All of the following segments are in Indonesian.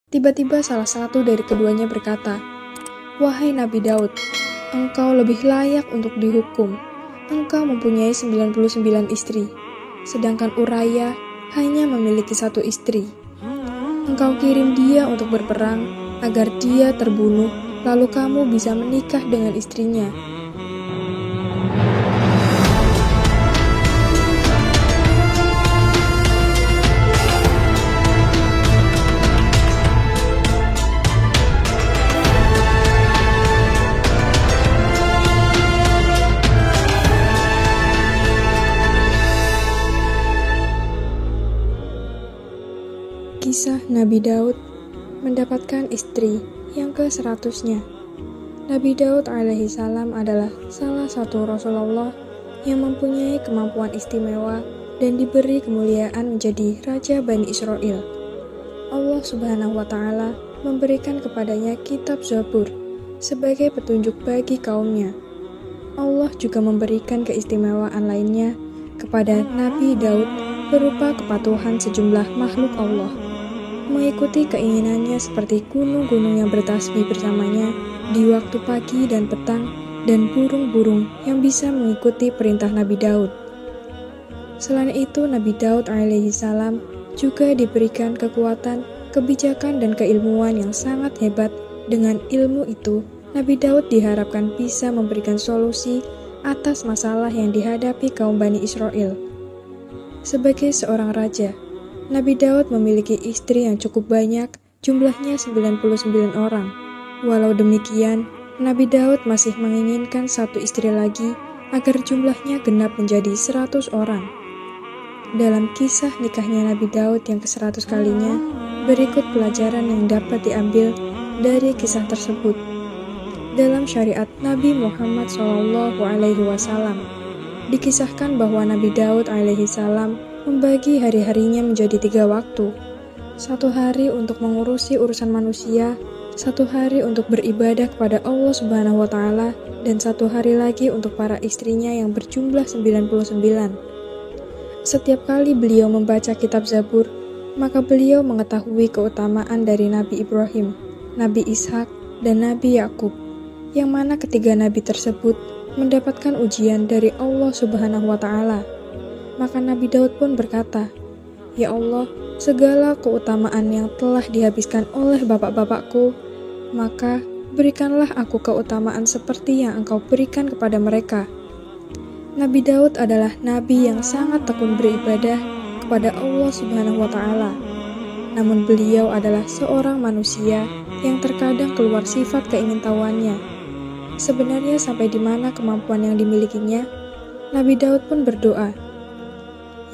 Tiba-tiba salah satu dari keduanya berkata, "Wahai Nabi Daud, engkau lebih layak untuk dihukum. Engkau mempunyai 99 istri, sedangkan Uraya hanya memiliki satu istri. Engkau kirim dia untuk berperang agar dia terbunuh, lalu kamu bisa menikah dengan istrinya." Kisah Nabi Daud mendapatkan istri yang ke-100-nya. Nabi Daud alaihi salam adalah salah satu Rasulullah yang mempunyai kemampuan istimewa dan diberi kemuliaan menjadi Raja Bani Israel. Allah Subhanahu wa Ta'ala memberikan kepadanya kitab Zabur sebagai petunjuk bagi kaumnya. Allah juga memberikan keistimewaan lainnya kepada Nabi Daud berupa kepatuhan sejumlah makhluk Allah, mengikuti keinginannya seperti gunung-gunung yang bertasbih bersamanya di waktu pagi dan petang, dan burung-burung yang bisa mengikuti perintah Nabi Daud. Selain itu, Nabi Daud alaihi salam juga diberikan kekuatan, kebijakan, dan keilmuan yang sangat hebat. Dengan ilmu itu, Nabi Daud diharapkan bisa memberikan solusi atas masalah yang dihadapi kaum Bani Israel. Sebagai seorang raja, Nabi Daud memiliki istri yang cukup banyak, jumlahnya 99 orang. Walau demikian, Nabi Daud masih menginginkan satu istri lagi agar jumlahnya genap menjadi 100 orang. Dalam kisah nikahnya Nabi Daud yang ke-100 kalinya, berikut pelajaran yang dapat diambil dari kisah tersebut. Dalam syariat Nabi Muhammad SAW, dikisahkan bahwa Nabi Daud alaihi salam membagi hari-harinya menjadi 3 waktu. 1 hari untuk mengurusi urusan manusia, 1 hari untuk beribadah kepada Allah Subhanahu wa Ta'ala, dan 1 hari lagi untuk para istrinya yang berjumlah 99. Setiap kali beliau membaca kitab Zabur, maka beliau mengetahui keutamaan dari Nabi Ibrahim, Nabi Ishak, dan Nabi Yakub, yang mana ketiga nabi tersebut mendapatkan ujian dari Allah Subhanahu wa Ta'ala. Maka Nabi Daud pun berkata, "Ya Allah, segala keutamaan yang telah dihabiskan oleh bapak-bapakku, maka berikanlah aku keutamaan seperti yang Engkau berikan kepada mereka." Nabi Daud adalah nabi yang sangat tekun beribadah kepada Allah Subhanahu wa Ta'ala. Namun beliau adalah seorang manusia yang terkadang keluar sifat keingintahuannya. Sebenarnya sampai di mana kemampuan yang dimilikinya? Nabi Daud pun berdoa,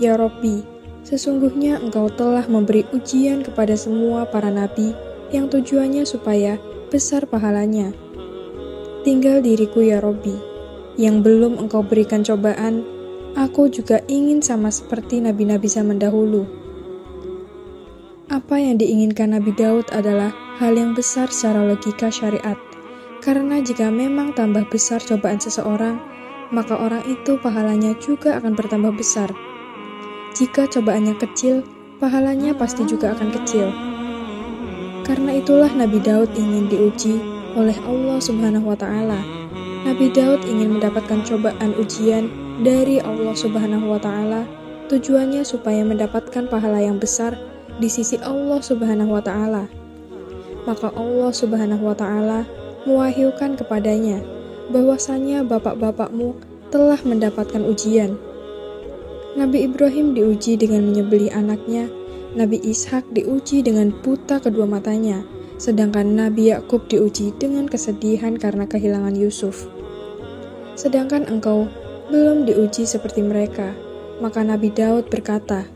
"Ya Robbi, sesungguhnya Engkau telah memberi ujian kepada semua para nabi yang tujuannya supaya besar pahalanya. Tinggal diriku ya Robbi, yang belum Engkau berikan cobaan, aku juga ingin sama seperti nabi-nabi zaman dahulu." Apa yang diinginkan Nabi Daud adalah hal yang besar secara logika syariat, karena jika memang tambah besar cobaan seseorang, maka orang itu pahalanya juga akan bertambah besar. Jika cobaannya kecil, pahalanya pasti juga akan kecil. Karena itulah Nabi Daud ingin diuji oleh Allah Subhanahu wa Ta'ala. Nabi Daud ingin mendapatkan cobaan ujian dari Allah Subhanahu wa Ta'ala, tujuannya supaya mendapatkan pahala yang besar di sisi Allah Subhanahu wa Ta'ala. Maka Allah Subhanahu wa Ta'ala mewahyukan kepadanya bahwasanya bapak-bapakmu telah mendapatkan ujian. Nabi Ibrahim diuji dengan menyembelih anaknya, Nabi Ishak diuji dengan buta kedua matanya, sedangkan Nabi Yakub diuji dengan kesedihan karena kehilangan Yusuf. Sedangkan engkau belum diuji seperti mereka. Maka Nabi Daud berkata,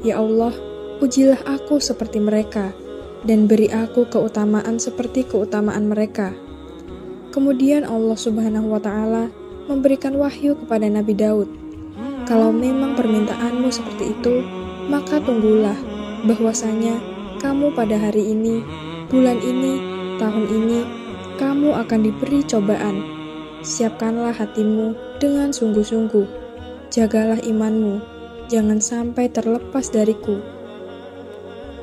"Ya Allah, ujilah aku seperti mereka, dan beri aku keutamaan seperti keutamaan mereka." Kemudian Allah Subhanahu wa Ta'ala memberikan wahyu kepada Nabi Daud, "Kalau memang permintaanmu seperti itu, maka tunggulah bahwasanya kamu pada hari ini, bulan ini, tahun ini, kamu akan diberi cobaan. Siapkanlah hatimu dengan sungguh-sungguh. Jagalah imanmu, jangan sampai terlepas dariku."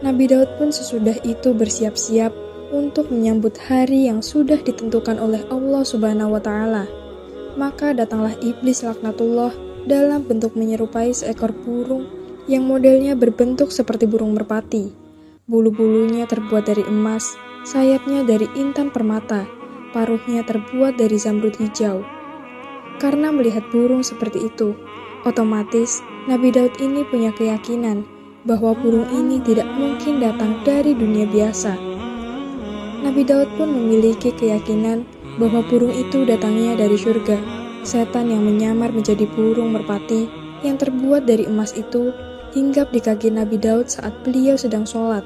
Nabi Daud pun sesudah itu bersiap-siap untuk menyambut hari yang sudah ditentukan oleh Allah Subhanahu wa Ta'ala. Maka datanglah iblis laknatullah dalam bentuk menyerupai seekor burung yang modelnya berbentuk seperti burung merpati. Bulu-bulunya terbuat dari emas, sayapnya dari intan permata, paruhnya terbuat dari zamrud hijau. Karena melihat burung seperti itu, otomatis Nabi Daud ini punya keyakinan bahwa burung ini tidak mungkin datang dari dunia biasa. Nabi Daud pun memiliki keyakinan bahwa burung itu datangnya dari surga. Setan yang menyamar menjadi burung merpati yang terbuat dari emas itu hinggap di kaki Nabi Daud saat beliau sedang sholat.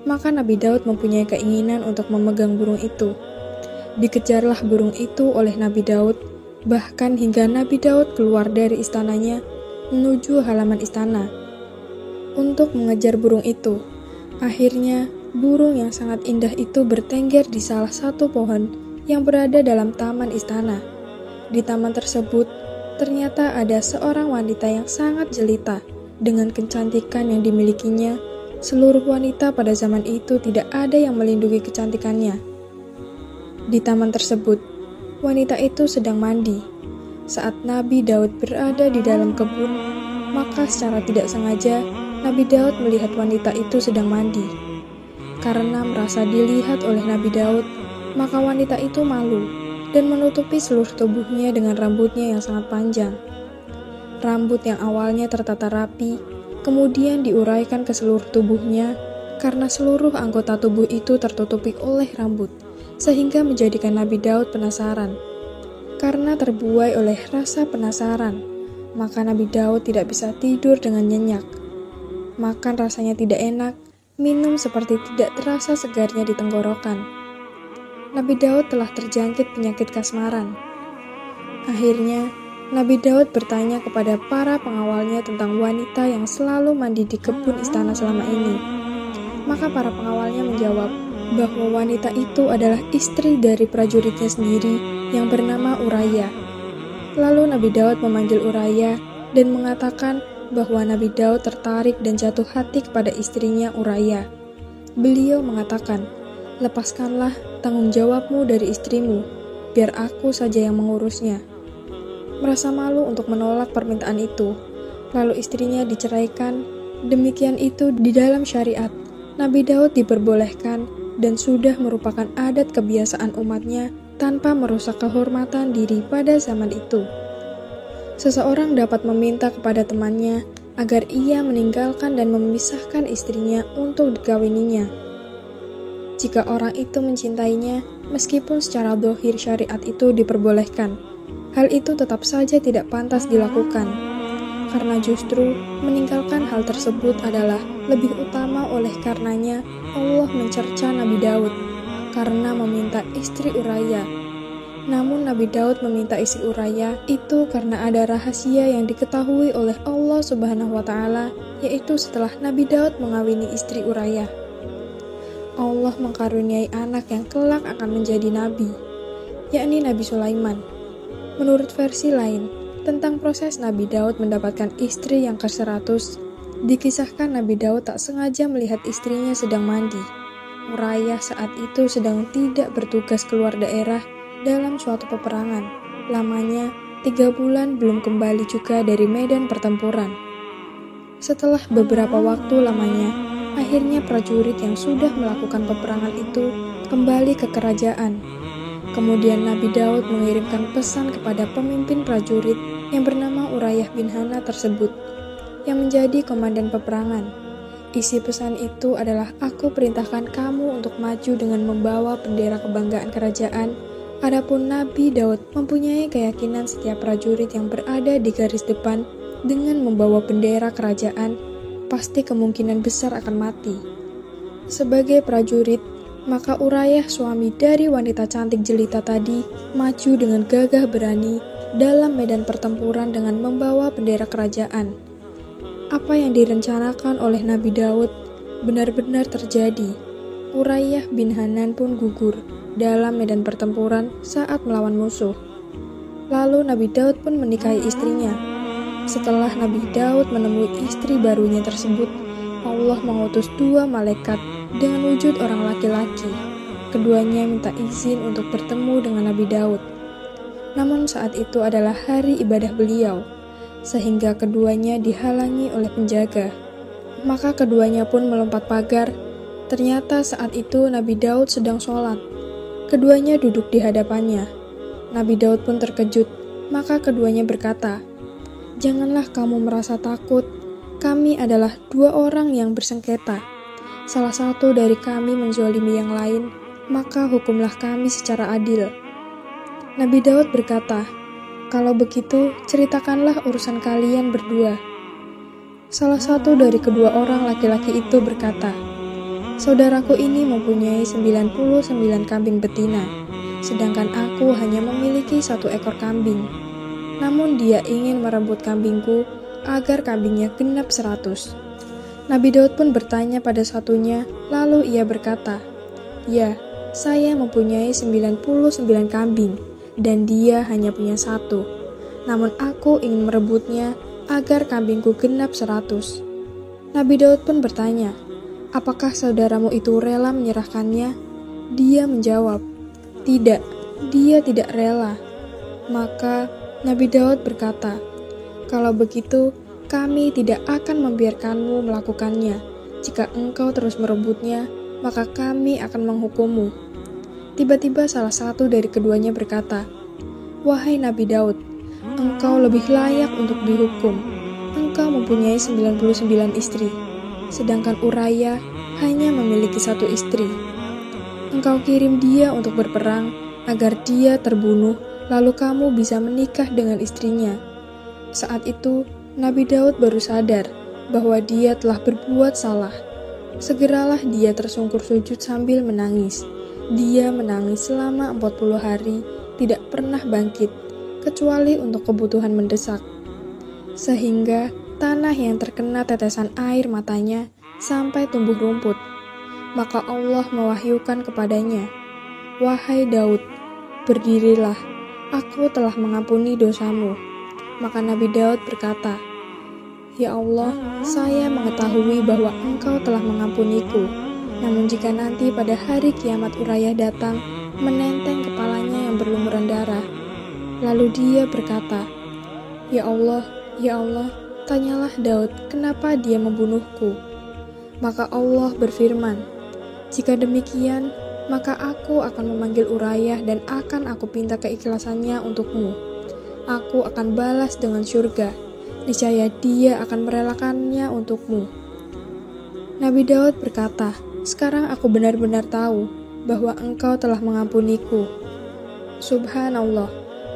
Maka Nabi Daud mempunyai keinginan untuk memegang burung itu. Dikejarlah burung itu oleh Nabi Daud, bahkan hingga Nabi Daud keluar dari istananya menuju halaman istana untuk mengejar burung itu. Akhirnya, burung yang sangat indah itu bertengger di salah satu pohon yang berada dalam taman istana. Di taman tersebut, ternyata ada seorang wanita yang sangat jelita. Dengan kecantikan yang dimilikinya, seluruh wanita pada zaman itu tidak ada yang melindungi kecantikannya. Di taman tersebut, wanita itu sedang mandi. Saat Nabi Daud berada di dalam kebun, maka secara tidak sengaja Nabi Daud melihat wanita itu sedang mandi. Karena merasa dilihat oleh Nabi Daud, maka wanita itu malu dan menutupi seluruh tubuhnya dengan rambutnya yang sangat panjang. Rambut yang awalnya tertata rapi, kemudian diuraikan ke seluruh tubuhnya karena seluruh anggota tubuh itu tertutupi oleh rambut, sehingga menjadikan Nabi Daud penasaran. Karena terbuai oleh rasa penasaran, maka Nabi Daud tidak bisa tidur dengan nyenyak. Makan rasanya tidak enak, minum seperti tidak terasa segarnya di tenggorokan. Nabi Daud telah terjangkit penyakit kasmaran. Akhirnya, Nabi Daud bertanya kepada para pengawalnya tentang wanita yang selalu mandi di kebun istana selama ini. Maka para pengawalnya menjawab bahwa wanita itu adalah istri dari prajuritnya sendiri yang bernama Uraya. Lalu Nabi Daud memanggil Uraya dan mengatakan bahwa Nabi Daud tertarik dan jatuh hati kepada istrinya Uraya. Beliau mengatakan, "Lepaskanlah tanggung jawabmu dari istrimu, biar aku saja yang mengurusnya." Merasa malu untuk menolak permintaan itu, lalu istrinya diceraikan. Demikian itu di dalam syariat, Nabi Daud diperbolehkan dan sudah merupakan adat kebiasaan umatnya tanpa merusak kehormatan diri pada zaman itu. Seseorang dapat meminta kepada temannya agar ia meninggalkan dan memisahkan istrinya untuk dikawininya. Jika orang itu mencintainya, meskipun secara zahir syariat itu diperbolehkan, hal itu tetap saja tidak pantas dilakukan. Karena justru meninggalkan hal tersebut adalah lebih utama. Oleh karenanya Allah mencerca Nabi Daud karena meminta istri Uraya. Namun Nabi Daud meminta istri Uraya itu karena ada rahasia yang diketahui oleh Allah Subhanahu wa Ta'ala, yaitu setelah Nabi Daud mengawini istri Uraya, Allah mengkaruniai anak yang kelak akan menjadi nabi, yakni Nabi Sulaiman. Menurut versi lain, tentang proses Nabi Daud mendapatkan istri yang ke-100, dikisahkan Nabi Daud tak sengaja melihat istrinya sedang mandi. Uraya saat itu sedang tidak bertugas keluar daerah dalam suatu peperangan. Lamanya 3 bulan belum kembali juga dari medan pertempuran. Setelah beberapa waktu lamanya, akhirnya prajurit yang sudah melakukan peperangan itu kembali ke kerajaan. Kemudian Nabi Daud mengirimkan pesan kepada pemimpin prajurit yang bernama Urayah bin Hana tersebut, yang menjadi komandan peperangan. Isi pesan itu adalah, "Aku perintahkan kamu untuk maju dengan membawa bendera kebanggaan kerajaan." Adapun Nabi Daud mempunyai keyakinan setiap prajurit yang berada di garis depan dengan membawa bendera kerajaan pasti kemungkinan besar akan mati. Sebagai prajurit, maka Urayah suami dari wanita cantik jelita tadi maju dengan gagah berani dalam medan pertempuran dengan membawa bendera kerajaan. Apa yang direncanakan oleh Nabi Daud benar-benar terjadi. Urayah bin Hanan pun gugur dalam medan pertempuran saat melawan musuh. Lalu Nabi Daud pun menikahi istrinya. Setelah Nabi Daud menemui istri barunya tersebut, Allah mengutus 2 malaikat dengan wujud orang laki-laki. Keduanya minta izin untuk bertemu dengan Nabi Daud. Namun saat itu adalah hari ibadah beliau, sehingga keduanya dihalangi oleh penjaga. Maka keduanya pun melompat pagar. Ternyata saat itu Nabi Daud sedang sholat. Keduanya duduk di hadapannya. Nabi Daud pun terkejut, maka keduanya berkata, "Janganlah kamu merasa takut. Kami adalah 2 orang yang bersengketa. Salah satu dari kami menzolimi yang lain, maka hukumlah kami secara adil." Nabi Daud berkata, "Kalau begitu, ceritakanlah urusan kalian berdua." Salah satu dari kedua orang laki-laki itu berkata, "Saudaraku ini mempunyai 99 kambing betina, sedangkan aku hanya memiliki 1 ekor kambing. Namun dia ingin merebut kambingku agar kambingnya genap 100. Nabi Daud pun bertanya pada satunya, lalu ia berkata, "Ya, saya mempunyai 99 kambing, dan dia hanya punya 1. Namun aku ingin merebutnya agar kambingku genap 100. Nabi Daud pun bertanya, "Apakah saudaramu itu rela menyerahkannya?" Dia menjawab, "Tidak, dia tidak rela." Maka Nabi Daud berkata, "Kalau begitu, kami tidak akan membiarkanmu melakukannya. Jika engkau terus merebutnya, maka kami akan menghukummu." Tiba-tiba salah satu dari keduanya berkata, "Wahai Nabi Daud, engkau lebih layak untuk dihukum. Engkau mempunyai 99 istri, sedangkan Uraya hanya memiliki 1 istri. Engkau kirim dia untuk berperang agar dia terbunuh, lalu kamu bisa menikah dengan istrinya." Saat itu, Nabi Daud baru sadar bahwa dia telah berbuat salah. Segeralah dia tersungkur sujud sambil menangis. Dia menangis selama 40 hari, tidak pernah bangkit, kecuali untuk kebutuhan mendesak. Sehingga tanah yang terkena tetesan air matanya sampai tumbuh rumput. Maka Allah mewahyukan kepadanya, "Wahai Daud, berdirilah, aku telah mengampuni dosamu." Maka Nabi Daud berkata, "Ya Allah, saya mengetahui bahwa Engkau telah mengampuniku. Namun jika nanti pada hari kiamat Uraya datang, menenteng kepalanya yang berlumuran darah." Lalu dia berkata, "Ya Allah, ya Allah, tanyalah Daud, kenapa dia membunuhku?" Maka Allah berfirman, "Jika demikian, maka aku akan memanggil Urayah dan akan aku pinta keikhlasannya untukmu. Aku akan balas dengan surga. Niscaya dia akan merelakannya untukmu." Nabi Daud berkata, "Sekarang aku benar-benar tahu bahwa engkau telah mengampuniku." Subhanallah,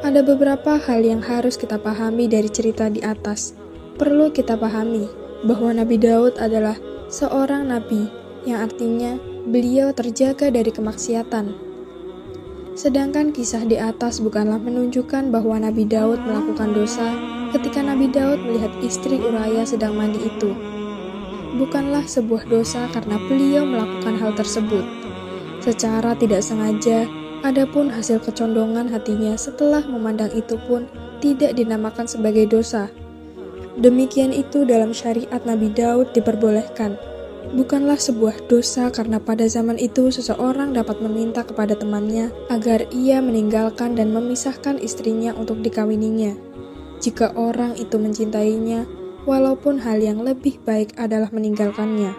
ada beberapa hal yang harus kita pahami dari cerita di atas. Perlu kita pahami bahwa Nabi Daud adalah seorang nabi, yang artinya beliau terjaga dari kemaksiatan. Sedangkan kisah di atas bukanlah menunjukkan bahwa Nabi Daud melakukan dosa ketika Nabi Daud melihat istri Uraya sedang mandi itu. Bukanlah sebuah dosa karena beliau melakukan hal tersebut. Secara tidak sengaja, adapun hasil kecondongan hatinya setelah memandang itu pun tidak dinamakan sebagai dosa. Demikian itu dalam syariat Nabi Daud diperbolehkan. Bukanlah sebuah dosa karena pada zaman itu seseorang dapat meminta kepada temannya agar ia meninggalkan dan memisahkan istrinya untuk dikawininya, jika orang itu mencintainya, walaupun hal yang lebih baik adalah meninggalkannya.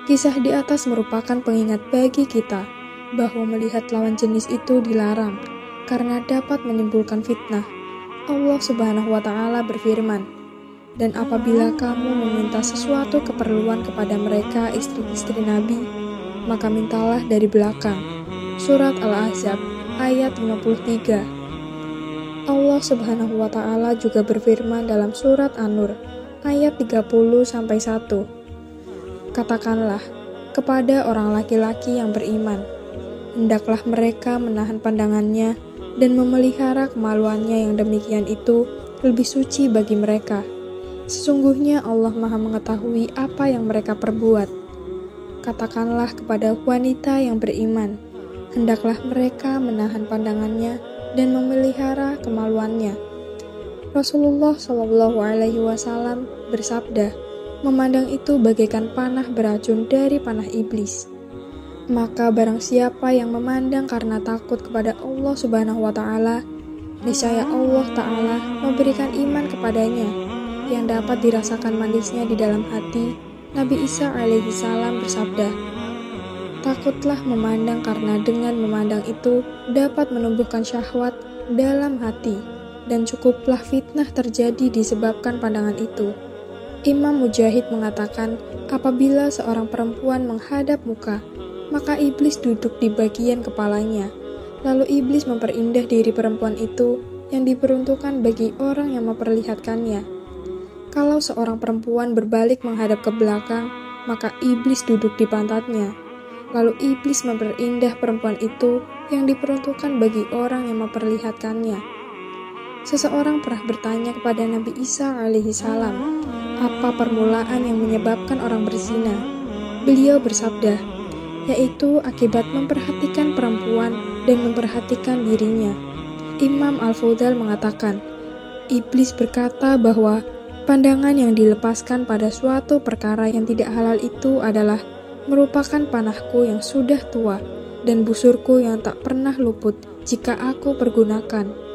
Kisah di atas merupakan pengingat bagi kita bahwa melihat lawan jenis itu dilarang karena dapat menimbulkan fitnah. Allah Subhanahu wa Ta'ala berfirman, "Dan apabila kamu meminta sesuatu keperluan kepada mereka istri-istri Nabi, maka mintalah dari belakang." Surat Al-Ahzab ayat 53. Allah Subhanahu wa Ta'ala juga berfirman dalam surat An-Nur ayat 30-1. "Katakanlah kepada orang laki-laki yang beriman, hendaklah mereka menahan pandangannya dan memelihara kemaluannya, yang demikian itu lebih suci bagi mereka. Sesungguhnya Allah Maha mengetahui apa yang mereka perbuat." Katakanlah kepada wanita yang beriman, hendaklah mereka menahan pandangannya dan memelihara kemaluannya. Rasulullah SAW bersabda, memandang itu bagaikan panah beracun dari panah iblis. Maka barang siapa yang memandang karena takut kepada Allah Subhanahu wa Ta'ala, niscaya Allah Ta'ala memberikan iman kepadanya yang dapat dirasakan manisnya di dalam hati. Nabi Isa alaihi salam bersabda, "Takutlah memandang karena dengan memandang itu dapat menumbuhkan syahwat dalam hati, dan cukuplah fitnah terjadi disebabkan pandangan itu." Imam Mujahid mengatakan, apabila seorang perempuan menghadap muka, maka iblis duduk di bagian kepalanya. Lalu iblis memperindah diri perempuan itu yang diperuntukkan bagi orang yang memperlihatkannya. Kalau seorang perempuan berbalik menghadap ke belakang, maka iblis duduk di pantatnya. Lalu iblis memperindah perempuan itu yang diperuntukkan bagi orang yang memperlihatkannya. Seseorang pernah bertanya kepada Nabi Isa alaihi salam, apa permulaan yang menyebabkan orang berzina? Beliau bersabda, yaitu akibat memperhatikan perempuan dan memperhatikan dirinya. Imam Al-Fudail mengatakan, iblis berkata bahwa pandangan yang dilepaskan pada suatu perkara yang tidak halal itu adalah merupakan panahku yang sudah tua dan busurku yang tak pernah luput jika aku pergunakan.